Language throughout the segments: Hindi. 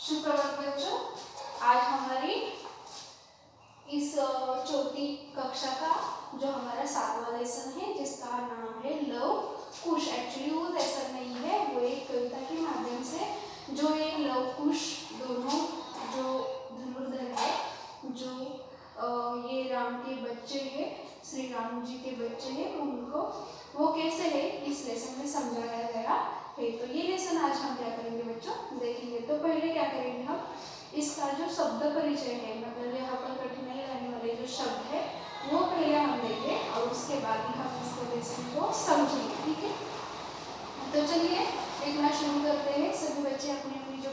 सुप्रभात बच्चों, आज हमारी इस चौथी कक्षा का जो हमारा 7वां लेसन है जिसका नाम है लव कुश। एक्चुअली वो लेसन नहीं है, वो एक कविता के माध्यम से जो ये लव कुश दोनों जो धनुर्धर है, जो ये राम के बच्चे हैं, श्री राम जी के बच्चे हैं, उनको वो कैसे है इस लेसन में समझाया गया है। तो ये लेसन आज हम क्या करेंगे बच्चों, देखेंगे। तो पहले क्या करेंगे हम, इसका जो शब्द परिचय है, मतलब यहाँ पर कठिनाई लाने वाले जो शब्द है वो पहले हम लेंगे और उसके बाद ही हम इसके लेसन को समझेंगे, ठीक है। तो चलिए देखना शुरू करते हैं। सभी बच्चे अपनी अपनी जो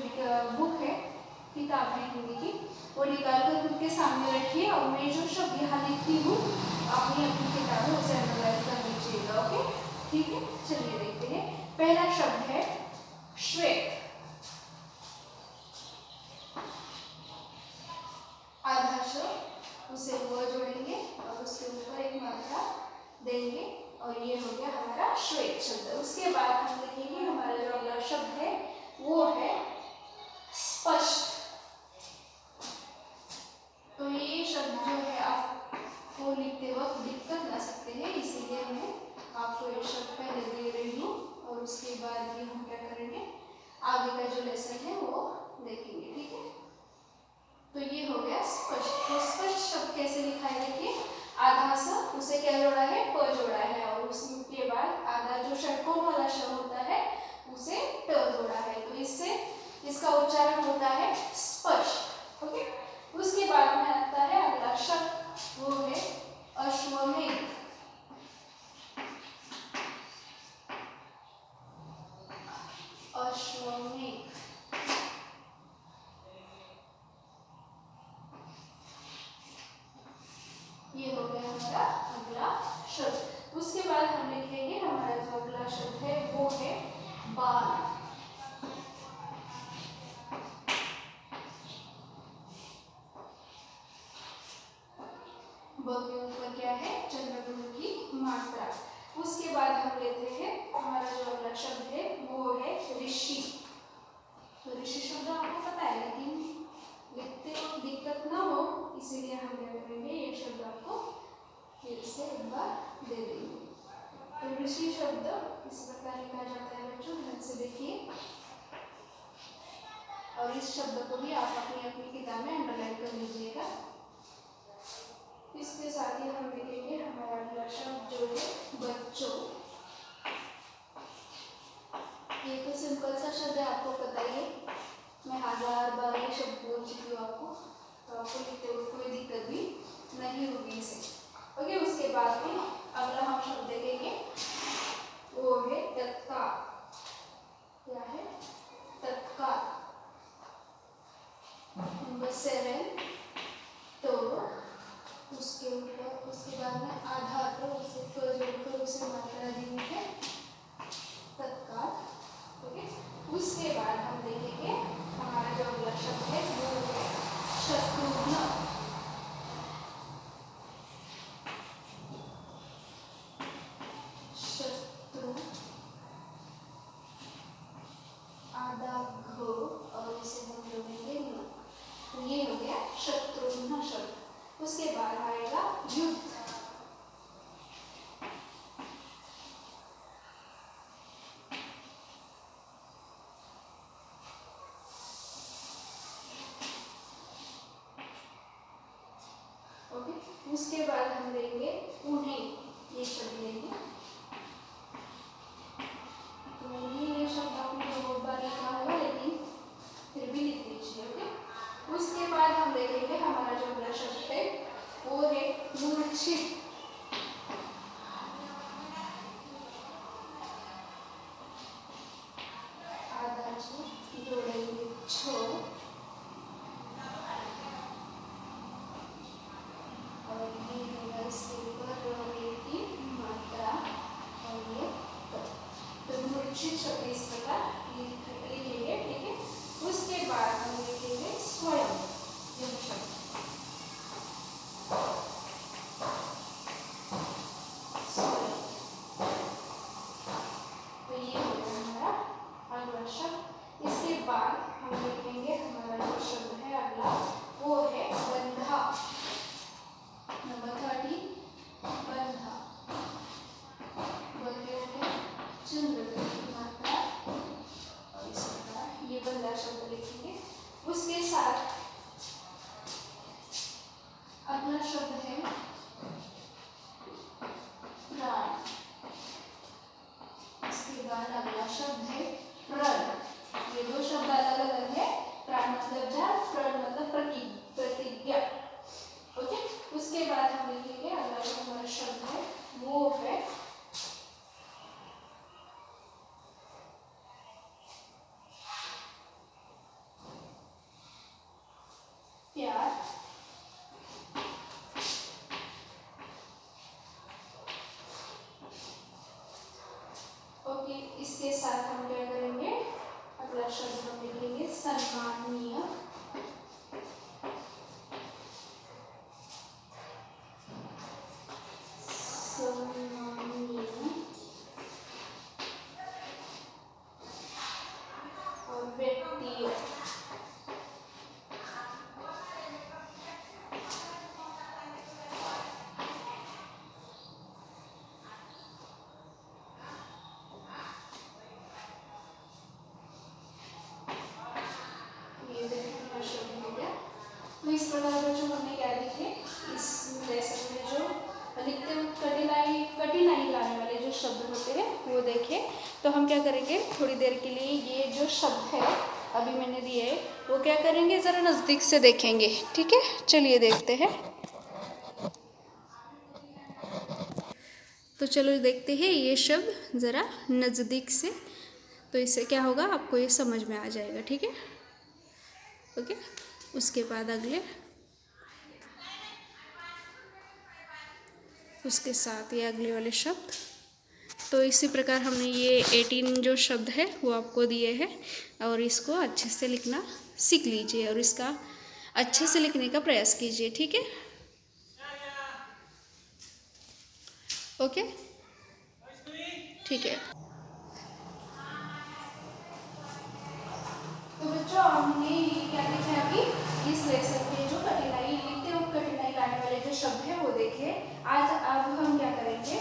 बुक है, किताब है हिंदी की, वो निकाल कर खुद के सामने रखिए और मैं जो शब्द यहाँ लिखती हूँ अपनी अपनी किताब में उसे अंडरलाइन कर लीजिएगा, ओके, ठीक है। चलिए देखते हैं। पहला शब्द है श्वेत। आधा शब्द उसे वो जोड़ेंगे और उसके ऊपर एक मात्रा देंगे और ये हो गया हमारा श्वेत शब्द। उसके बाद हम लिखेंगे हमारा जो अगला शब्द है वो है स्पष्ट। तो ये शब्द जो है आपको लिखते वक्त दिक्कत ला सकते हैं, इसीलिए मैं आपको ये शब्द पहले दे रही हूँ और उसके बाद भी हम क्या करेंगे, आगे का जो लेसन है वो देखेंगे, ठीक है। तो ये हो गया स्पष्ट। तो स्पष्ट शब्द कैसे लिखा है, देखिए, आधा स उसे क्या जोड़ा है, प जोड़ा है और उसके बाद आधा जो षटकोण वाला श होता है उसे ट जोड़ा है, तो इससे इसका उच्चारण होता है स्पष्ट, ओके। उसके बाद में आता है अगला शब्द, वो है अश्वमेघ। अश्वमेघ, ये हो गया हमारा अगला शब्द। उसके बाद हम लिखेंगे हमारा जो अगला शब्द है वो है बाल। ब के ऊपर क्या है, चंद्रबिंदु की मात्रा। उसके बाद हम लेते हैं हमारा जो अगला शब्द है वो है ऋषि। तो ऋषि शब्द आपको पता है, लेकिन लिखते वक्त दिक्कत ना हो इसीलिए हम क्या करेंगे, ये शब्द आपको फिर से एक बार दे देंगे। तो ऋषि शब्द इस प्रकार लिखा जाता है बच्चों, ध्यान से देखिए और इस शब्द को भी आप अपनी अपनी किताब में अंडरलाइन कर लीजिएगा। इसके साथ ही हम लिखेंगे हमारा अगला शब्द जो है बच्चों। ये तो सिंपल सा शब्द है, आपको पता ही है, मैं 1000 बार ये शब्द बोल चुकी हूँ आपको, तो आपको लिखते हुए कोई दिक्कत भी नहीं होगी इसे, ओके। उसके बाद में अगला हम शब्द देखेंगे वो है तत्काल। क्या है, तत्काल। नंबर 7। तो उसके ऊपर उसके बाद में आधार पर उसे जोड़कर उसे मात्रा दी है तत्काल, ओके। उसके बाद हम देखेंगे हमारा जो अगला शब्द है वो है शत्रुघ्न। शत्रु, आधा घ और इसे हम जोड़ेंगे न, तो ये हो गया शत्रुघ्न शब्द। उसके बाद आएगा युद्ध। ओके, उसके बाद हम लेंगे उन्हें, ये शब्द लेंगे। तो ये शब्द आपने बहुत बार लिखा होगा लेकिन फिर भी लिख लीजिए, ओके। उसके बाद हम देखेंगे हमारा जो अगला शब्द है वो है मूर्छित। आधा जोड़ेंगे छ और ये होगा इसके ऊपर र की मात्रा और ये तो मूर्छित शब्द इस प्रकार लिखेंगे, ठीक है। उसके बाद हम लिखेंगे स्वयं, यह शब्द स्वयं। तो ये हो गया हमारा अगला शब्द। इसके बाद हम लिखेंगे हमारा साथ अगला शब्द है प्राण। इसके बाद अगला शब्द है प्रण। ये दो शब्द अलग अलग है। प्राण मतलब जल, प्रण मतलब प्रतिज्ञा। ओके, उसके बाद हम लिखेंगे अगला जो हमारा शब्द है वो है प्यार। ओके, इसके साथ हम क्या करेंगे, अगला शब्द हम लिखेंगे सम्माननीय। सम्माननीय और व्यक्तियों। तो इस प्रकार का जो हमने क्या लिखे इस लेसन में, जो लिखते वक्त कठिनाई लाने वाले जो शब्द होते हैं वो देखें। तो हम क्या करेंगे, थोड़ी देर के लिए ये जो शब्द है अभी मैंने दिए है वो क्या करेंगे, ज़रा नज़दीक से देखेंगे। ठीक है, चलिए देखते हैं। तो चलो देखते हैं ये शब्द ज़रा नज़दीक से, तो इससे क्या होगा आपको ये समझ में आ जाएगा। ठीक है, ओके। उसके बाद अगले, उसके साथ ये अगले वाले शब्द। तो इसी प्रकार हमने ये 18 जो शब्द है वो आपको दिए हैं, और इसको अच्छे से लिखना सीख लीजिए और इसका अच्छे से लिखने का प्रयास कीजिए। ठीक है, ओके, ठीक है। तो बच्चों हमने ये क्या देखा अभी, इस लेसन में जो कठिनाई लिखते वक्त कठिनाई लाने वाले जो शब्द है वो देखे। आज अब हम क्या करेंगे,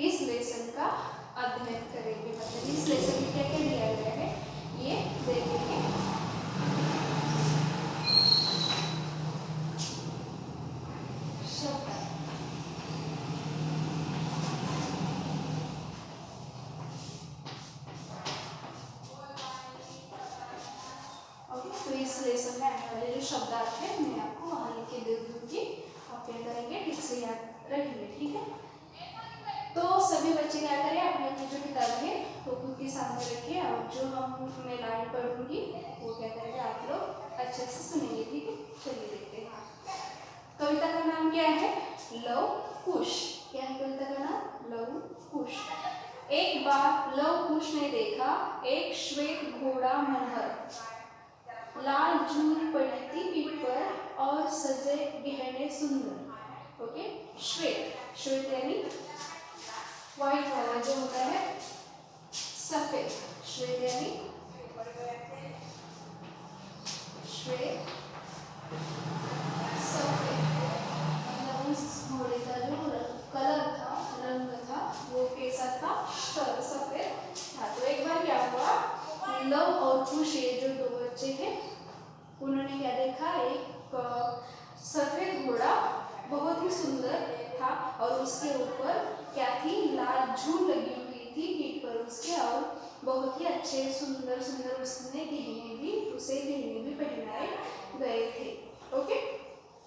इस लेसन का अध्ययन करेंगे, मतलब इस लेसन में क्या क्या दिया गया है ये देखेंगे। शब्द, तो इस लेसन में आने वाले जो शब्दार्थ है मैं आपको वहाँ लिख के दे दूँगी, आप क्या करेंगे ठीक से याद रखिए। ठीक है, तो सभी बच्चे क्या करें, अपनी अपनी जो किताब है वो खुद के सामने रखिए, और जो मैं लाइन पढ़ूंगी वो क्या करेंगे आप लोग अच्छे से सुनेंगे। ठीक है, चलिए देखते हैं। कविता का नाम क्या है, लव कुश। क्या है कविता का नाम, लव कुश। एक बार लव कुश ने देखा एक श्वेत घोड़ा मनहर, लाल जून पड़ी थी पीठ पर और सजे गहने सुंदर। ओके, श्वेत, श्वेत यानी व्हाइट वाला जो होता है, सफेद, श्वेत यानी श्वेत सफेद, मतलब उस घोड़े का जो कलर था, रंग था वो कैसा था, सफेद था। तो एक बार क्या हुआ, लव और कुश ये जो दो बच्चे थे उन्होंने क्या देखा, एक सफेद घोड़ा बहुत ही सुंदर था और उसके ऊपर क्या थी, लाल जून लगी हुई थी पीठ पर उसके, और बहुत ही अच्छे सुंदर सुंदर उसने गहने भी पहनाए गए थे। ओके,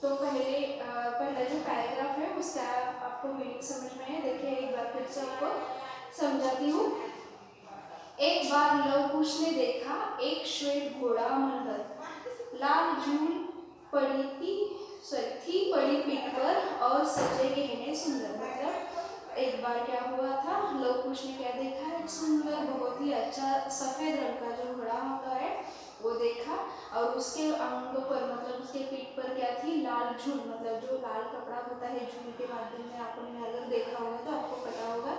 तो पहला जो पैराग्राफ है उसका आपको मीनिंग समझ में है, देखिए एक बार फिर से आपको समझाती हूँ। एक बार लव कुश ने देखा एक श्वेत घोड़ा मनहर, लाल जून थी पड़ी पीठ पर और सजे गहने सुंदर। मतलब एक बार क्या हुआ था, लव कुश ने क्या देखा, एक सुंदर बहुत ही अच्छा सफेद रंग का जो घोड़ा होता है वो देखा, और उसके अंगों पर मतलब उसके पीठ पर क्या थी, लाल जून, मतलब जो लाल कपड़ा होता है जून के माध्यम में आपने अगर देखा होगा तो आपको पता होगा,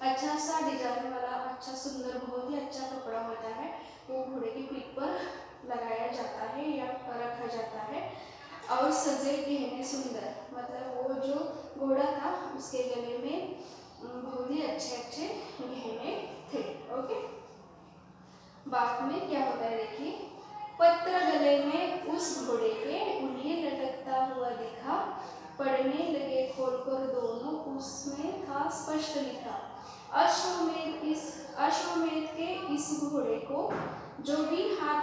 अच्छा सा डिजाइन वाला अच्छा सुंदर बहुत ही अच्छा कपड़ा होता है, वो घोड़े की पीठ पर लगाया जाता है या रखा जाता है। और सजे गहने सुंदर, मतलब वो जो घोड़ा था उसके गले में बहुत ही अच्छे अच्छे गहने थे। ओके, बाद में क्या होता है देखिए, पत्र गले में उस घोड़े के, उन्हें लटकता हुआ दिखा, पढ़ने लगे खोलकर दोनों, उसमें था स्पष्ट लिखा, अश्वमेध के इस घोड़े को जो भी हाथ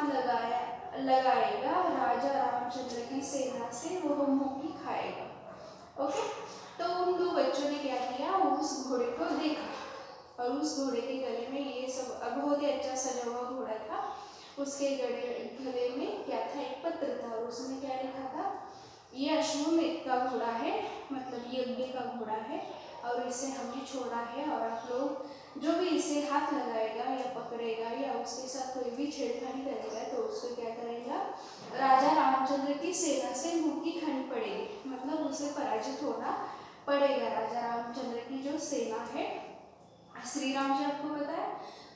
लगाएगा राजा रामचंद्र की सेना से वह मुक्ति खाएगा। ओके, तो उन दो बच्चों ने क्या किया, उस घोड़े को देखा और उस घोड़े के गले में ये सब बहुत ही अच्छा सजा हुआ घोड़ा था। उसके गले में क्या था, एक पत्र था और उसमें क्या लिखा था, ये अश्वमेध का घोड़ा है, मतलब यज्ञ का घोड़ा है और इसे हमने छोड़ा है और आप लोग जो भी इसे हाथ लगाएगा या पकड़ेगा या उसके साथ कोई भी छेड़खानी करेगा तो उसको क्या करेगा, राजा रामचंद्र की सेना से मुक्ति खानी पड़ेगी, मतलब उसे पराजित होना पड़ेगा। राजा रामचंद्र की जो सेना है, श्री राम जी आपको बताया,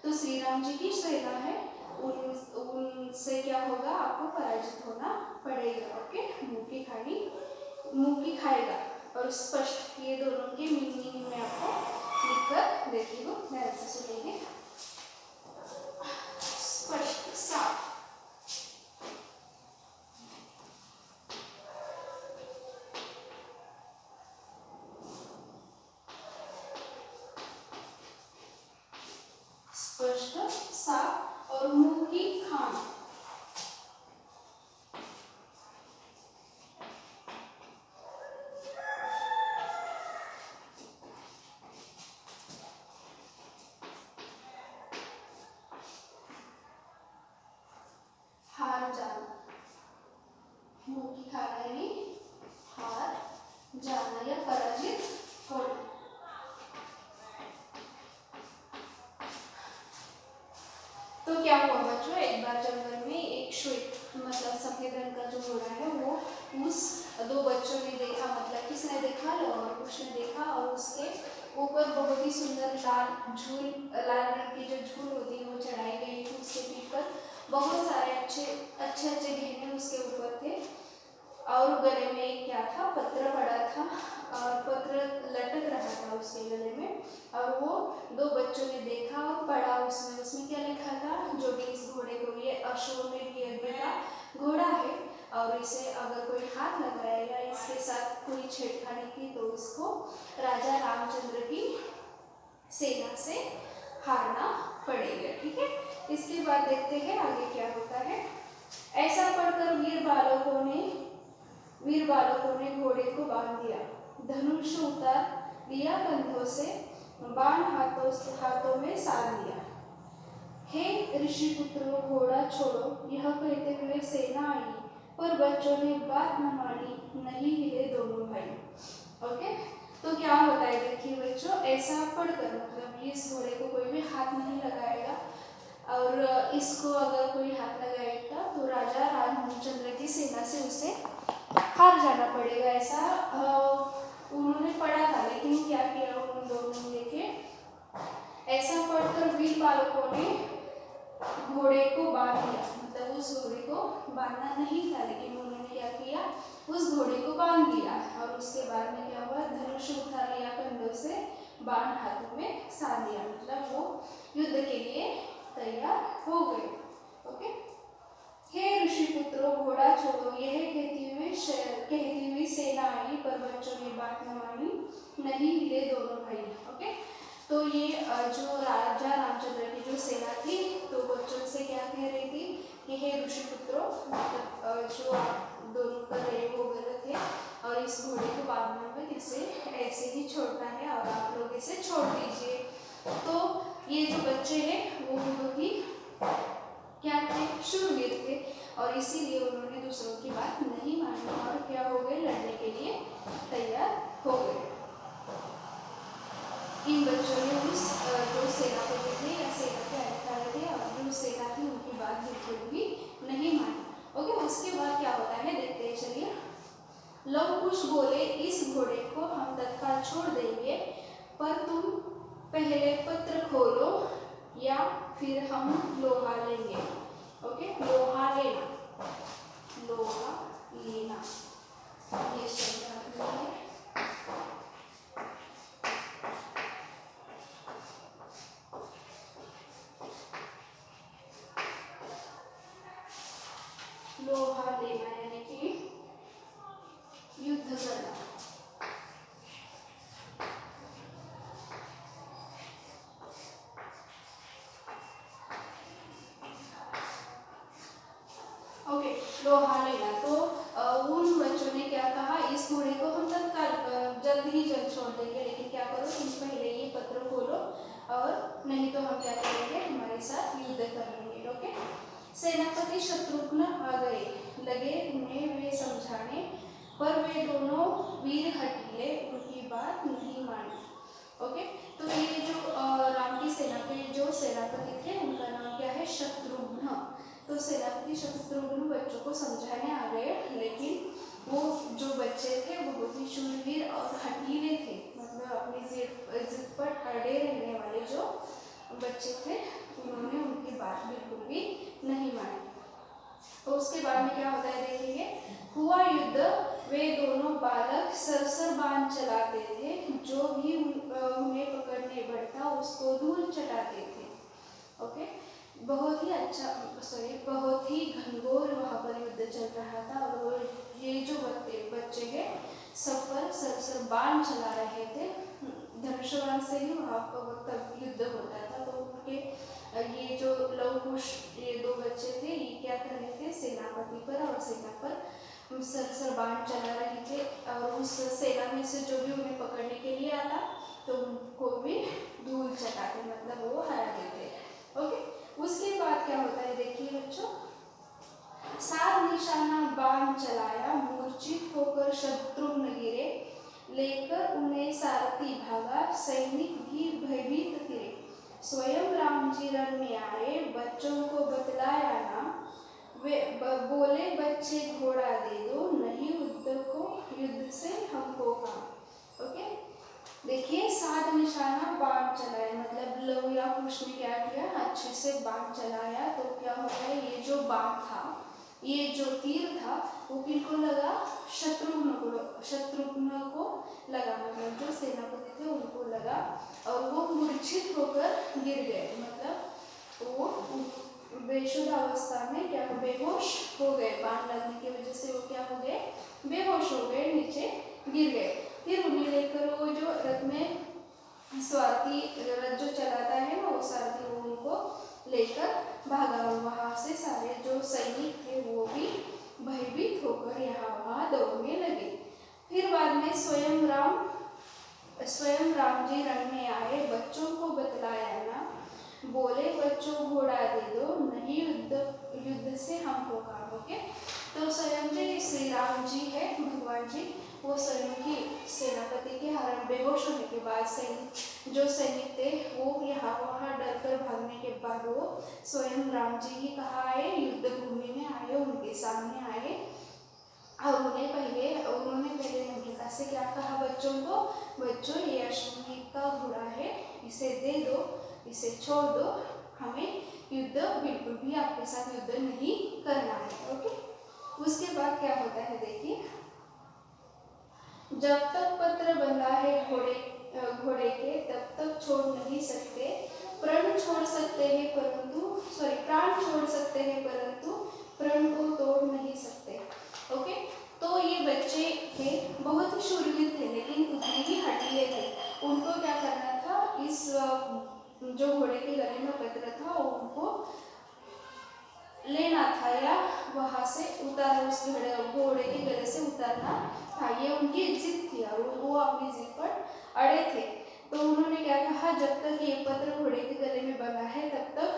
तो श्री राम जी की सेना है, उनसे क्या होगा, आपको पराजित होना पड़ेगा। ओके, मुक्ति खाएगा। और स्पष्ट, ये दोनों के मीनिंग में आपको लिखकर देती हूँ, ध्यान से सुनेंगे। स्पष्ट, साफ, स्पष्ट, साफ और मुंह की खान। हार जाना, मुंह की खाना यानी हार जाना या पराजित होना। तो क्या हुआ बच्चों, एक बार जंगल में एक श्वेत मतलब सफेद रंग का जो घोड़ा है वो उस दो बच्चों ने देखा, मतलब किसने देखा, लव कुश ने देखा, और उसके ऊपर बहुत ही सुंदर लाल रंग की जो झूल होती है वो चढ़ाई गई थी। उसके पीठ पर बहुत सारे अच्छे गहने उसके ऊपर थे और गले में एक क्या था, पत्र पड़ा था और पत्र लटक रहा था उसके गले में, और वो दो बच्चों ने देखा और पढ़ा उसमें क्या लिखा था, जो भी इस घोड़े को, ये अश्वमेध यज्ञ का घोड़ा है और इसे अगर कोई हाथ लगाएगा, इसके साथ कोई छेड़खानी की तो इसको राजा रामचंद्र की सेना से हारना पड़ेगा। ठीक है, इसके बाद देखते हैं आगे क्या होता है। ऐसा पढ़कर वीर बालकों ने घोड़े को बांध दिया, धनुष उतार लिया कंधों से, बाण हाथों में साध लिया। हे ऋषि पुत्रों, घोड़ा छोड़ो, यह कहते हुए सेना आई, पर बच्चों ने बात न मानी, नहीं हिले दोनों भाई। ओके, तो क्या होता है देखिए बच्चों, ऐसा पढ़कर मतलब इस घोड़े को कोई भी हाथ नहीं लगाएगा और इसको अगर कोई हाथ लगाएगा तो राजा रामचंद्र की सेना से उसे हार जाना पड़ेगा, ऐसा उन्होंने पढ़ा था। लेकिन क्या किया उन दोनों ने देखे, ऐसा पढ़कर वीर बालकों ने घोड़े को बांध दिया, मतलब उस घोड़े को बांधना नहीं था लेकिन उन्होंने क्या किया, उस घोड़े को बांध दिया और उसके बाद में क्या हुआ, धनुष उठा लिया कंधों से, बाण हाथों में साध दिया, मतलब वो युद्ध के लिए तैयार हो गए। ओके, हे ऋषि पुत्रों, घोड़ा छोड़ो, यह कहती हुई सेना आई, पर बच्चों ने बात न मानी, नहीं हिले दोनों भाई। ओके, तो ये जो राजा रामचंद्र की जो सेना थी तो बच्चों से क्या कह रही थी कि हे ऋषि पुत्रों, मतलब जो आप दोनों कर रहे वो गलत है और इस घोड़े को बांधने में इसे ऐसे ही छोड़ना है और आप लोग इसे छोड़ दीजिए। तो ये जो बच्चे हैं वो बहुत ही क्या थे, शूरवीर थे और इसीलिए उन्होंने दूसरों की बात नहीं मानी और क्या हो गए, लड़ने के लिए तैयार हो गए। इन बच्चों ने उस जो सेनापति थे या सेना के अधिकारी थे और जो सेना थी उनकी बात बिल्कुल भी नहीं मानी। ओके, उसके बाद क्या होता है देखते हैं, चलिए। लव कुश बोले, इस घोड़े को हम तत्काल छोड़ देंगे, पर तुम पहले पत्र खोलो या फिर हम लोहा लेंगे। ओके, लोहा लेना, लोहा लेना, ये शब्द है। लोहा लेना यानी कि युद्ध करना। ओके, लोहा लेना। तो उन बच्चों ने क्या कहा, इस घोड़े को हम तत्काल जल्द छोड़ देंगे, लेकिन क्या करो तुम पहले ये पत्र खोलो और नहीं तो हम क्या करेंगे, हमारे साथ युद्ध कर लेंगे। ओके, सेनापति शत्रुघ्न आ गए, लगे उन्हें वे समझाने, पर वे दोनों वीर हठीले उनकी बात नहीं मानी। ओके, तो ये जो राम की सेना के जो सेनापति थे उनका नाम क्या है, शत्रुघ्न। तो सेनापति शत्रुघ्न बच्चों को समझाने आ गए, लेकिन वो जो बच्चे थे वो बहुत ही शूरवीर और हठीले थे, मतलब अपनी जिद पर अड़े रहने वाले जो बच्चे थे, उन्होंने उनकी बात बिल्कुल भी नहीं मानी। तो उसके बाद में क्या होता है देखेंगे। हुआ युद्ध, वे दोनों बालक सरसर बाण चलाते थे, जो भी उन्हें पकड़ने बढ़ता उसको धूल चटाते थे। ओके, बहुत ही अच्छा, बहुत ही घनघोर वहाँ पर युद्ध चल रहा था, और ये जो बच्चे हैं सब पर सरसर बाण चला रहे थे। धनुष बाण से ही वहाँ पर तब युद्ध होता था। तो उनके ये जो लव कुश ये दो बच्चे थे, ये क्या कर रहे थे, सेनापति पर और सेना पर सरसर बाण चला रहे थे, और उस सेना में से जो भी उन्हें पकड़ने के लिए आता तो उनको भी धूल चटाते, मतलब वो हरा देते। ओके, उसके बाद क्या होता है देखिए बच्चों। सात निशाना बाण चलाया, मूर्छित होकर शत्रुघ्न गिरे, लेकर उन्हें सारथी भागा, सैनिक भी भयभीत फिरे। स्वयं राम जी रण में आए, बच्चों को बतलाया ना, वे बोले बच्चे घोड़ा दे दो, नहीं युद्ध से हमको काम। ओके, देखिए सात निशाना बाण चलाया, मतलब लव या कुश ने क्या किया, अच्छे से बाण चलाया। तो क्या होता है, ये जो बाण था, ये जो तीर था वो किनको लगा, शत्रुघ्न को लगा, मतलब जो सेनापति थे उनको लगा, और वो मूर्छित होकर गिर गए, मतलब वो बेशुद्ध अवस्था में क्या बेहोश हो गए, बाण लगने की वजह से वो क्या हो गए, बेहोश हो गए, नीचे गिर गए। फिर उन्हें लेकर वो जो रथ में स्वार्थी रथ जो चलाता है ना, वो सारथी वो उनको लेकर भागा, वहां से सारे जो सैनिक थे वो भी भयभीत होकर यहाँ वहाँ दौड़ने लगे। फिर बाद में स्वयं राम जी रण में आए, बच्चों को बतलाया ना, बोले बच्चों घोड़ा दे दो, नहीं युद्ध से हमको काम। ओके, तो स्वयं जी श्री राम जी है, भगवान जी, वो स्वयं की सेनापति के हरण बेहोश होने के बाद जो सैनिक थे वो यहाँ वहाँ डर कर भागने के बाद वो स्वयं राम जी ही कहाँ आए, युद्ध भूमि में आए, उनके सामने आए, और उन्होंने पहले नम्रता से क्या कहा बच्चों को, बच्चों ये अश्वमेध का घोड़ा है, इसे दे दो, इसे छोड़ दो, हमें युद्ध बिल्कुल भी आपके साथ युद्ध नहीं करना है। ओके, उसके बाद क्या होता है देखिए। जब तक पत्र बंधा है घोड़े के, तब तक छोड़ नहीं सकते, प्राण छोड़ सकते हैं परंतु प्रण को तोड़ नहीं सकते। ओके, तो ये बच्चे थे, बहुत ही शूरवीर थे, लेकिन उतने ही हठीले थे। उनको क्या करना था, इस जो घोड़े के गले में पत्र था उनको लेना था, या वहां से उतार उस घोड़े के गले से उतारना था, ये उनकी जिद थी, और वो अपनी जिद पर अड़े थे। तो उन्होंने क्या कहा, जब तक ये पत्र घोड़े के गले में बंधा है तब तक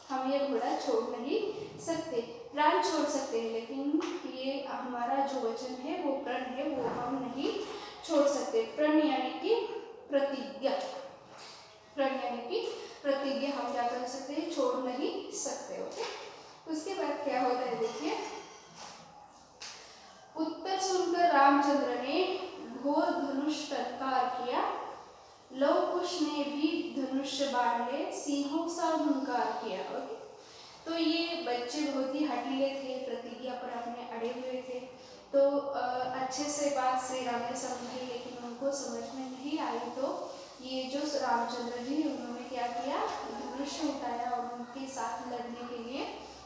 हम ये घोड़ा छोड़ नहीं सकते, प्राण छोड़ सकते हैं, लेकिन ये हमारा जो वचन है वो प्रण है, वो हम नहीं छोड़ सकते। प्रण यानी कि प्रतिज्ञा, हम क्या कर सकते हैं, छोड़ नहीं सकते। ओके, उसके बाद क्या होता है देखिए। उत्तर सुनकर रामचंद्र ने घोर धनुष टंकार किया, लव कुश ने भी धनुष बाण ले सिंहों सा हुंकार किया। ओके, तो ये बच्चे बहुत ही हठीले थे, प्रतिज्ञा पर अपने अड़े हुए थे। तो अच्छे से बात श्री राम ने समझी, लेकिन उनको समझ में नहीं आई। तो ये जो रामचंद्र जी उन्होंने क्या किया, धनुष उठाया और उनके साथ लड़ने के लिए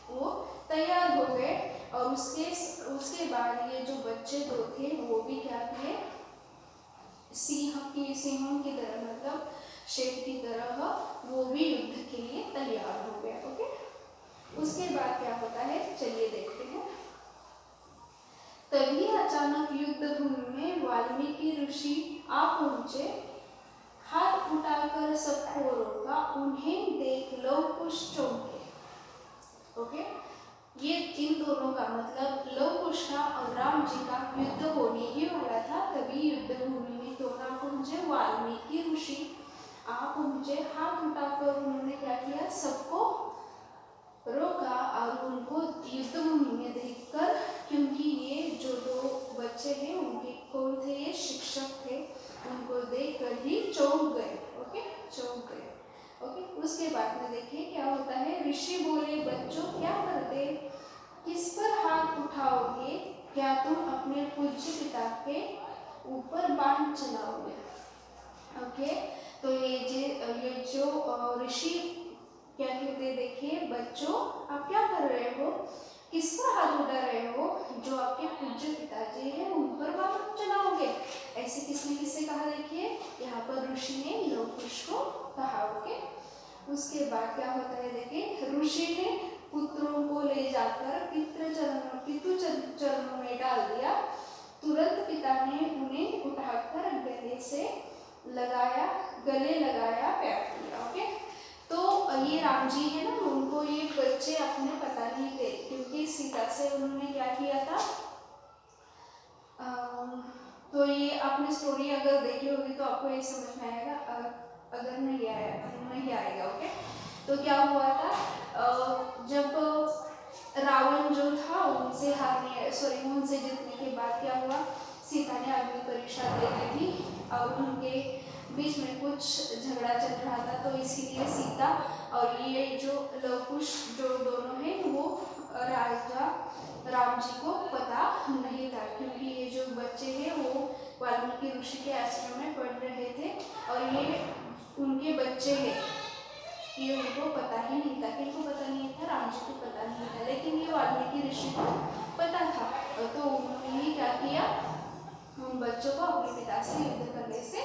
वो तैयार हो गए, और उसके बाद ये जो बच्चे दो थे वो भी क्या किए, सिंहों की तरह मतलब शेर की तरह वो भी युद्ध के लिए तैयार हो गए। ओके, उसके बाद क्या होता है चलिए देखते हैं। तभी अचानक युद्ध भूमि में वाल्मीकि ऋषि आ पहुंचे, हाथ उठाकर सबको रोका, उन्हें देख लव कुश चौंके। ओके, ये इन दोनों का मतलब लव कुश का और राम जी का युद्ध होने ही वाला था। तभी युद्ध भूमि में क्यों ना पहुंचे, वाल्मीकि ऋषि आ पहुंचे, हाथ उठाकर उन्होंने क्या किया, सबको रोका और उनको युद्ध भूमि में देखकर, क्योंकि ये जो दो बच्चे हैं उनके कौन थे, ये शिक्षक थे, उनको देखकर ही चौंक गए। ओके, चौंक गए। ओके, उसके बाद में देखिए क्या होता है। ऋषि बोले, बच्चों क्या करते, किस पर हाथ उठाओगे, क्या तुम अपने पूज्य पिता के ऊपर बाण चलाओगे। ओके, तो ये जो ऋषि क्या कहते हैं, देखिए बच्चों आप क्या कर रहे हो, किस पर हाथ उठा रहे हो, जो आपके पूज्य पिताजी हैं उन पर बाण चलाओगे। ऐसे किसने कहा, देखिए यहाँ पर ऋषि ने लव कुश को कहा। ओके, उसके बाद क्या होता है, देखिए ऋषि ने पुत्रों को ले जाकर पितृ चरणों में डाल दिया। तुरंत पिता ने उन्हें उठाकर गले लगाया, प्यार किया। ओके, तो ये राम जी है ना, उनको ये बच्चे अपने पता नहीं थे, क्योंकि सीता से उन्होंने क्या किया था। तो ये आपने स्टोरी अगर देखी होगी तो आपको ये समझ में आएगा, अगर नहीं आएगा। ओके, तो क्या हुआ था, जब रावण जो था उनसे जीतने के बाद क्या हुआ, सीता ने अग्नि परीक्षा दे दी थी और उनके बीच में कुछ झगड़ा चल रहा था, तो इसीलिए सीता और ये जो लव कुश जो दोनों हैं वो राजा राम जी को पता नहीं था, क्योंकि ये जो बच्चे हैं वो वाल्मीकि ऋषि के आश्रम में पढ़ रहे थे और ये उनके बच्चे हैं, ये उनको पता ही नहीं था। किनको पता नहीं था, राम जी को पता नहीं था, लेकिन ये वाल्मीकि ऋषि को पता था। तो उन्होंने ही क्या किया, उन बच्चों को अपने पिता से युद्ध करने से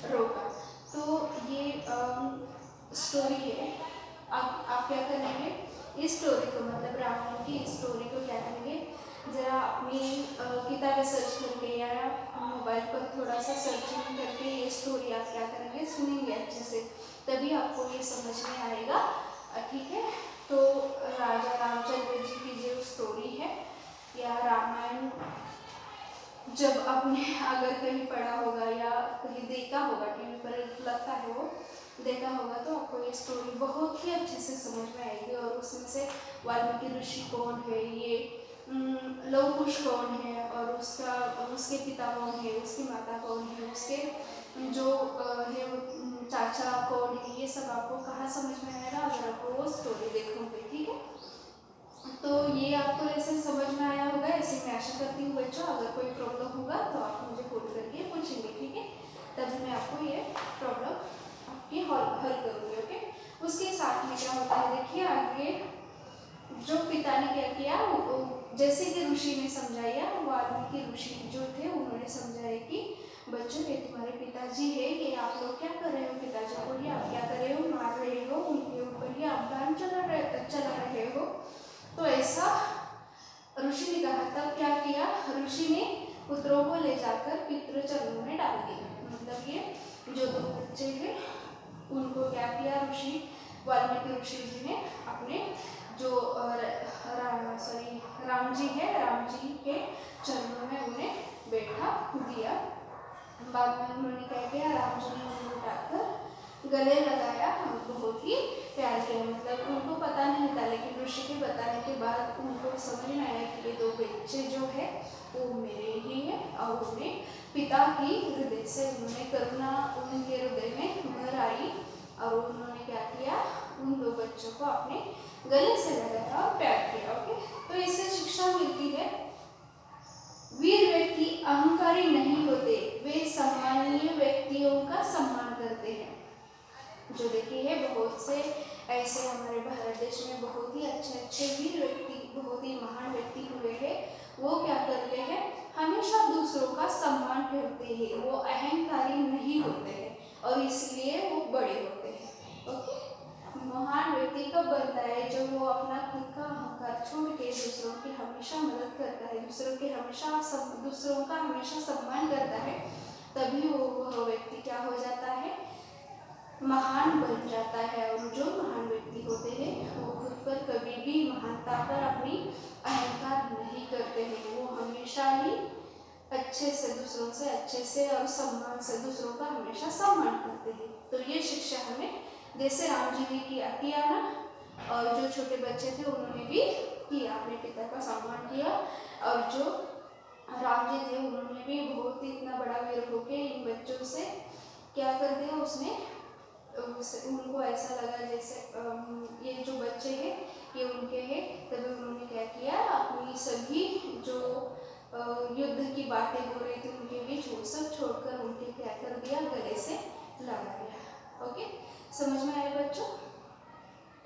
रोका। तो ये स्टोरी है। आप क्या करेंगे, इस स्टोरी को मतलब रामायण की स्टोरी को क्या करेंगे, ज़रा अपनी किताबें सर्च करके या मोबाइल पर थोड़ा सा सर्चिंग करके ये स्टोरी आप क्या करेंगे, सुनेंगे अच्छे से, तभी आपको ये समझ में आएगा। ठीक है, तो राजा रामचंद्र जी की जो स्टोरी है या रामायण, जब आपने अगर कहीं पढ़ा होगा या कहीं देखा होगा, टीवी पर लगता है वो देखा होगा, तो आपको ये स्टोरी बहुत ही अच्छे से समझ में आएगी। और उसमें से वाल्मीकि ऋषि कौन है, ये लव कुश कौन है, और उसके पिता कौन है, उसकी माता कौन है, उसके जो है चाचा कौन है, ये सब आपको कहाँ समझ में आएगा, अगर आपको वो स्टोरी देखोगे। ठीक है, तो ये आपको लेसन समझ में आया होगा, ऐसे मैं आशा करती हूँ बच्चों। अगर कोई प्रॉब्लम होगा तो आप मुझे फोन करके पूछेंगे। ठीक है, तभी मैं आपको ये प्रॉब्लम आपकी हल करूँगी। ओके, उसके साथ में क्या होता है, देखिए आगे जो पिता ने क्या किया, जैसे कि ऋषि ने समझाया, वाल्मीकि ऋषि जो थे उन्होंने समझाया कि बच्चों ये तुम्हारे पिताजी है, ये आप लोग क्या कर रहे हो, पिताजी को ही आप क्या कर रहे हो, मार रहे हो, उनके ऊपर ही आप बाण चला रहे हो। तो ऐसा ऋषि ने कहा। तब क्या किया, ऋषि ने पुत्रों को ले जाकर पितृ चरणों में डाल दिया। मतलब ये जो दो बच्चे हैं उनको क्या किया, वाल्मीकि ऋषि जी ने अपने जो राम जी है, राम जी के चरणों में उन्हें बैठा दिया। बाद में उन्होंने क्या किया, राम जी ने उन्हें उठाकर गले लगाया, बहुत ही प्यार किया। मतलब उनको पता नहीं था, लेकिन ऋषि के बताने के बाद उनको समझ में आया कि ये दो बच्चे जो है वो मेरे ही है, और उन्हें पिता की हृदय से उन्होंने करुणा उनके हृदय में भर आई, और उन्होंने क्या किया, उन दो बच्चों को अपने गले से लगाया और प्यार किया। ओके, तो इससे शिक्षा मिलती है, वीर व्यक्ति अहंकारी नहीं होते, वे सम्माननीय व्यक्तियों का सम्मान करते हैं। जो देखिए है बहुत से ऐसे हमारे भारत देश में बहुत ही अच्छे वीर व्यक्ति बहुत ही महान व्यक्ति हुए हैं, वो क्या करते हैं, हमेशा दूसरों का सम्मान करते हैं, वो अहंकारी नहीं होते हैं और इसलिए वो बड़े होते हैं। ओके, महान व्यक्ति कब बनता है, जब वो अपना खुद का अहंकार छोड़ के दूसरों की हमेशा मदद करता है, दूसरों का हमेशा सम्मान करता है, तभी वह व्यक्ति क्या हो जाता है, महान बन जाता है। और जो महान व्यक्ति होते हैं वो खुद पर कभी भी महानता पर अपनी अहंकार नहीं करते हैं, वो हमेशा ही अच्छे से और सम्मान से दूसरों का हमेशा सम्मान करते हैं। तो ये शिक्षा हमें जैसे राम जी ने किया ना, और जो छोटे बच्चे थे उन्होंने भी किया, अपने पिता का सम्मान किया, और जो राम जी थे उन्होंने भी बहुत ही इतना बड़ा वीर होके इन बच्चों से क्या कर दिया, उनको ऐसा लगा जैसे ये जो बच्चे हैं ये उनके हैं, तभी उन्होंने क्या किया, अपनी सभी जो युद्ध की बातें हो रही थी उनके बीच वो सब छोड़कर उनके क्या कर दिया, गले से लगा दिया। ओके, समझ में आया बच्चों?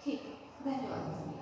ठीक है, धन्यवाद।